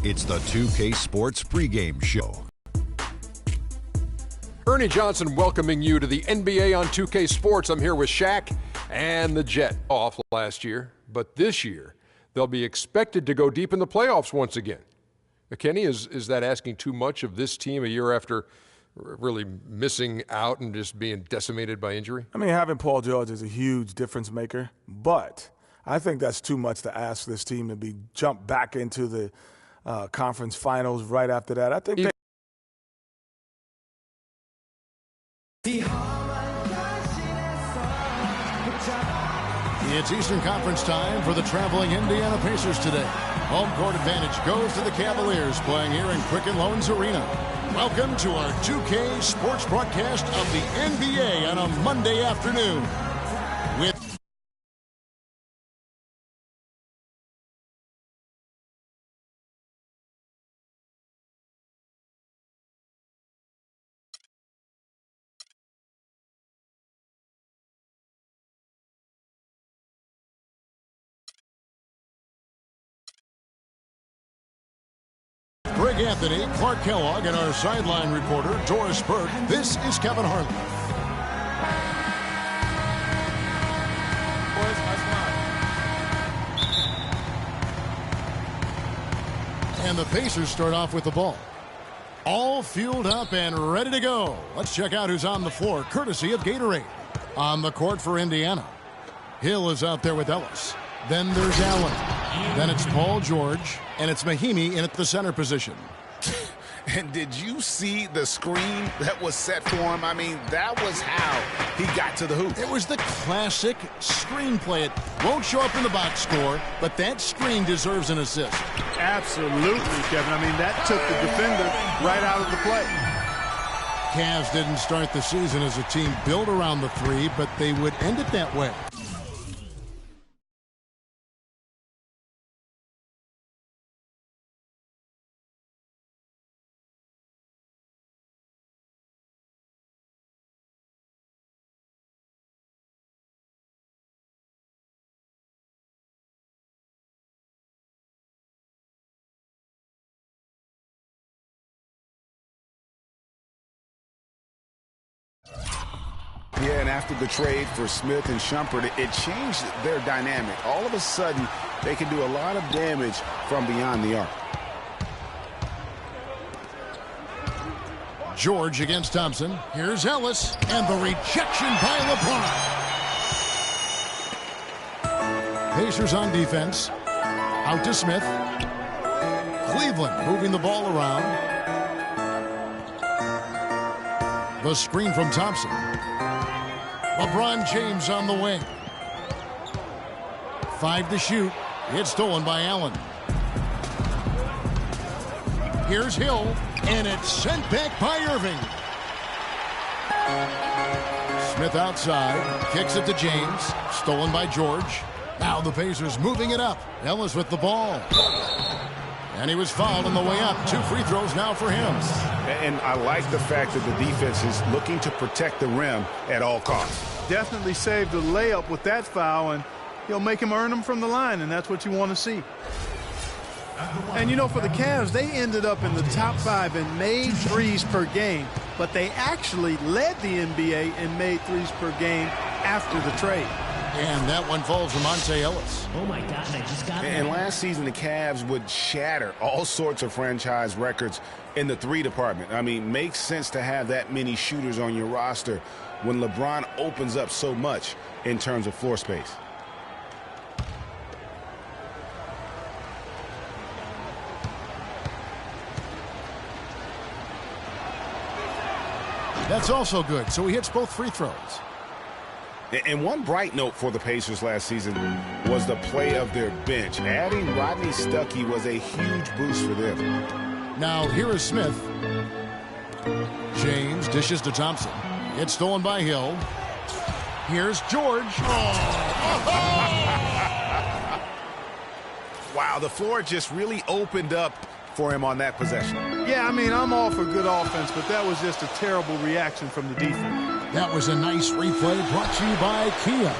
It's the 2K Sports pregame show. Ernie Johnson welcoming you to the NBA on 2K Sports. I'm here with Shaq and the Jet. Off last year, but this year they'll be expected to go deep in the playoffs once again. Kenny, is that asking too much of this team a year after really missing out and just being decimated by injury? I mean, having Paul George is a huge difference maker, but I think that's too much to ask this team to be jumped back into the conference finals right after that. I think It's Eastern Conference time for the traveling Indiana Pacers today. Home court advantage goes to the Cavaliers, playing here in Quicken Loans Arena. Welcome to our 2K Sports broadcast of the NBA on a Monday afternoon. With Greg Anthony, Clark Kellogg, and our sideline reporter, Doris Burke. This is Kevin Harlan. And the Pacers start off with the ball. All fueled up and ready to go. Let's check out who's on the floor, courtesy of Gatorade. On the court for Indiana, Hill is out there with Ellis. Then there's Allen. Then it's Paul George, and it's Mahimi in at the center position. And did you see the screen that was set for him? I mean, that was how he got to the hoop. It was the classic screenplay. It won't show up in the box score, but that screen deserves an assist. Absolutely, Kevin. I mean, that took the defender right out of the play. Cavs didn't start the season as a team built around the three, but they would end it that way. Yeah, and after the trade for Smith and Shumpert, it changed their dynamic. All of a sudden, they can do a lot of damage from beyond the arc. George against Thompson. Here's Ellis, and the rejection by LeBron. Pacers on defense. Out to Smith. Cleveland moving the ball around. The screen from Thompson. LeBron James on the wing. 5 to shoot. It's stolen by Allen. Here's Hill, and it's sent back by Irving. Smith outside, kicks it to James. Stolen by George. Now the Pacers moving it up. Ellis with the ball. And he was fouled on the way up. 2 free throws now for him. And I like the fact that the defense is looking to protect the rim at all costs. Definitely saved the layup with that foul, and he'll make him earn them from the line, and that's what you want to see. And, you know, for the Cavs, they ended up in the top 5 and made threes per game, but they actually led the NBA and made threes per game after the trade. And that one falls to Monte Ellis. Oh, my God, I just got it. And last season, the Cavs would shatter all sorts of franchise records in the three department. I mean, makes sense to have that many shooters on your roster when LeBron opens up so much in terms of floor space. That's also good, so he hits both free throws. And one bright note for the Pacers last season was the play of their bench. Adding Rodney Stuckey was a huge boost for them. Now here is Smith. James dishes to Thompson. It's stolen by Hill. Here's George. Wow, the floor just really opened up for him on that possession. Yeah, I mean, I'm all for good offense, but that was just a terrible reaction from the defense. That was a nice replay brought to you by Kia.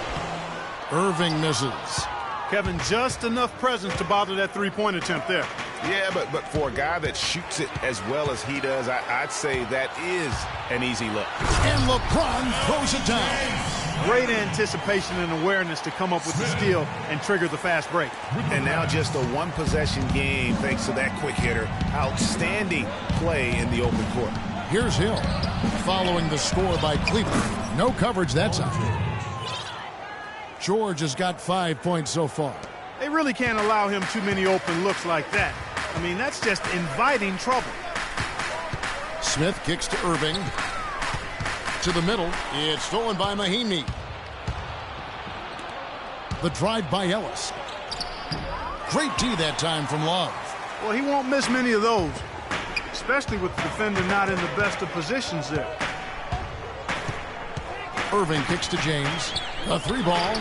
Irving misses. Kevin, just enough presence to bother that three-point attempt there. Yeah, but for a guy that shoots it as well as he does, I'd say that is an easy look. And LeBron throws it down. Great anticipation and awareness to come up with the steal and trigger the fast break. And now just a one-possession game thanks to that quick hitter. Outstanding play in the open court. Here's Hill following the score by Cleveland. No coverage that time. George has got 5 points so far. They really can't allow him too many open looks like that. I mean, that's just inviting trouble. Smith kicks to Irving. To the middle. It's stolen by Mahinmi. The drive by Ellis. Great D that time from Love. Well, he won't miss many of those, especially with the defender not in the best of positions there. Irving kicks to James. A three ball.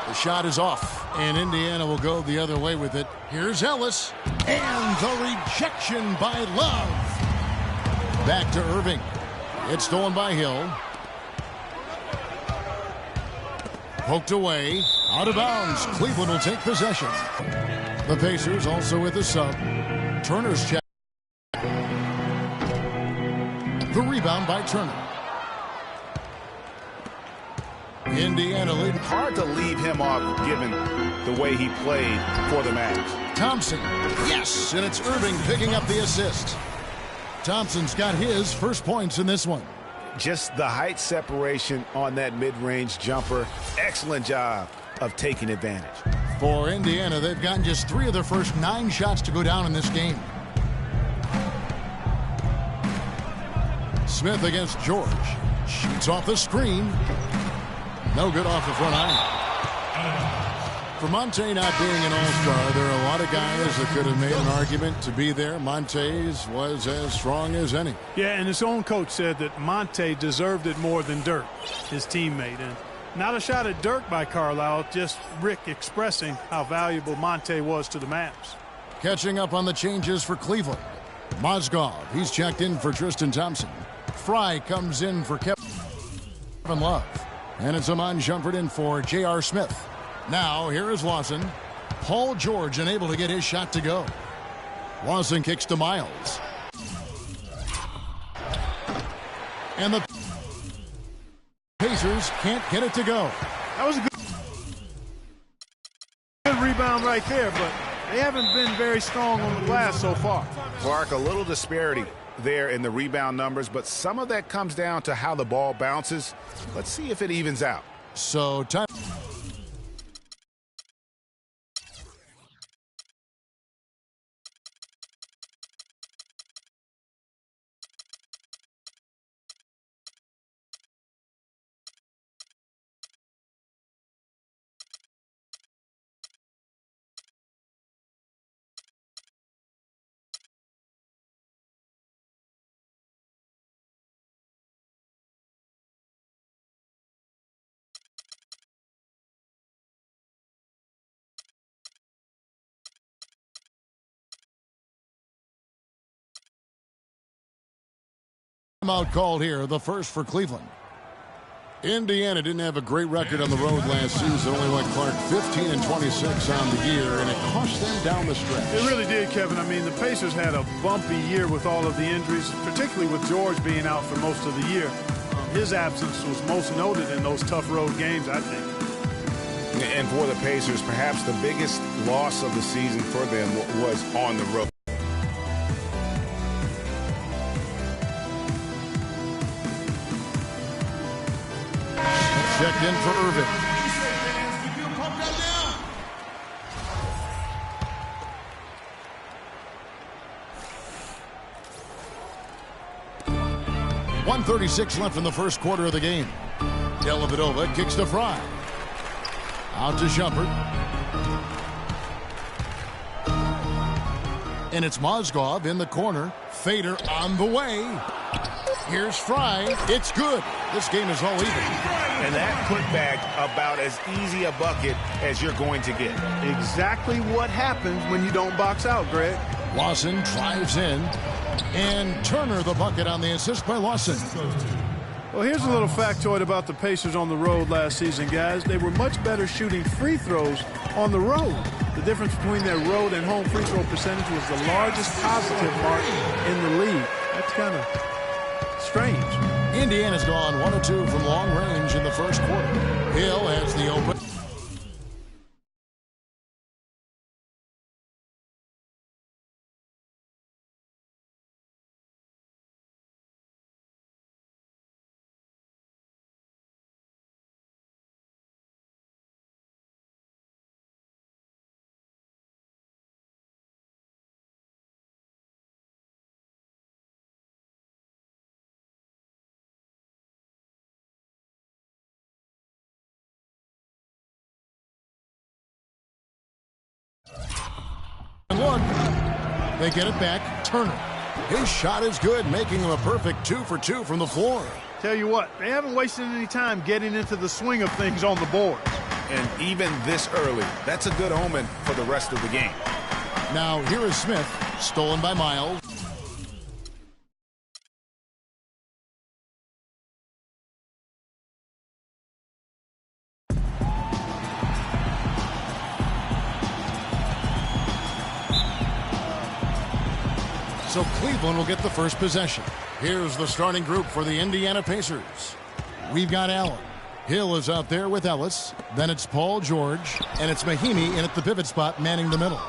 The shot is off, and Indiana will go the other way with it. Here's Ellis, and the rejection by Love. Back to Irving. It's stolen by Hill. Poked away, out of bounds. Cleveland will take possession. The Pacers also with a sub. Turner's check. The rebound by Turner. Indiana lead. Hard to leave him off given the way he played for the Mavs. Thompson, yes, and it's Irving picking up the assist. Thompson's got his first points in this one. Just the height separation on that mid-range jumper. Excellent job of taking advantage. For Indiana, they've gotten just 3 of their first 9 shots to go down in this game. Smith against George. Shoots off the screen. No good off the front iron. For Monte not being an all-star, there are a lot of guys that could have made an argument to be there. Monte's was as strong as any. Yeah, and his own coach said that Monte deserved it more than Dirk, his teammate. And not a shot at Dirk by Carlisle, just Rick expressing how valuable Monte was to the Mavs. Catching up on the changes for Cleveland. Mozgov, he's checked in for Tristan Thompson. Fry comes in for Kevin Love. And it's Amon Shumpert in for J.R. Smith. Now, here is Lawson. Paul George unable to get his shot to go. Lawson kicks to Miles. And the Pacers can't get it to go. That was a good rebound right there, but they haven't been very strong on the glass so far. Clark, a little disparity there in the rebound numbers, but some of that comes down to how the ball bounces. Let's see if it evens out. So time. Timeout called here, the first for Cleveland. Indiana didn't have a great record on the road last season. Only went Clark 15-26 on the year, and it cost them down the stretch. It really did, Kevin. I mean, the Pacers had a bumpy year with all of the injuries, particularly with George being out for most of the year. His absence was most noted in those tough road games, I think. And for the Pacers, perhaps the biggest loss of the season for them was on the road. Checked in for Irving. .136 left in the first quarter of the game. Dellavedova kicks to Fry. Out to Shumpert. And it's Mozgov in the corner. Fader on the way. Here's Fry. It's good. This game is all even. And that putback about as easy a bucket as you're going to get. Exactly what happens when you don't box out, Greg. Lawson drives in. And Turner the bucket on the assist by Lawson. Well, here's a little factoid about the Pacers on the road last season, guys. They were much better shooting free throws on the road. The difference between their road and home free throw percentage was the largest positive mark in the league. That's kind of strange. Indiana's gone 1 of 2 from long range in the first quarter. Hill has the open. Look, they get it back. Turner. His shot is good, making him a perfect 2 for 2 from the floor. Tell you what, they haven't wasted any time getting into the swing of things on the board. And even this early, that's a good omen for the rest of the game. Now here is Smith, stolen by Miles. So Cleveland will get the first possession. Here's the starting group for the Indiana Pacers. We've got Allen. Hill is out there with Ellis. Then it's Paul George. And it's Mahimi in at the pivot spot, manning the middle.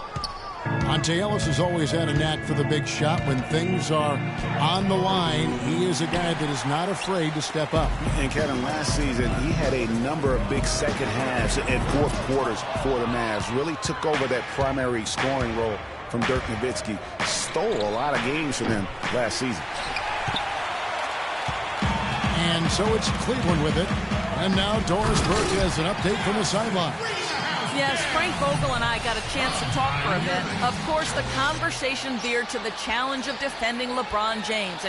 Monte Ellis has always had a knack for the big shot. When things are on the line, he is a guy that is not afraid to step up. And Kevin, last season, he had a number of big second halves and fourth quarters for the Mavs. Really took over that primary scoring role from Dirk Nowitzki. Stole a lot of games for them last season. And so it's Cleveland with it. And now Doris Burke has an update from the sideline. Yes, Frank Vogel and I got a chance to talk for a bit. Of course, the conversation veered to the challenge of defending LeBron James.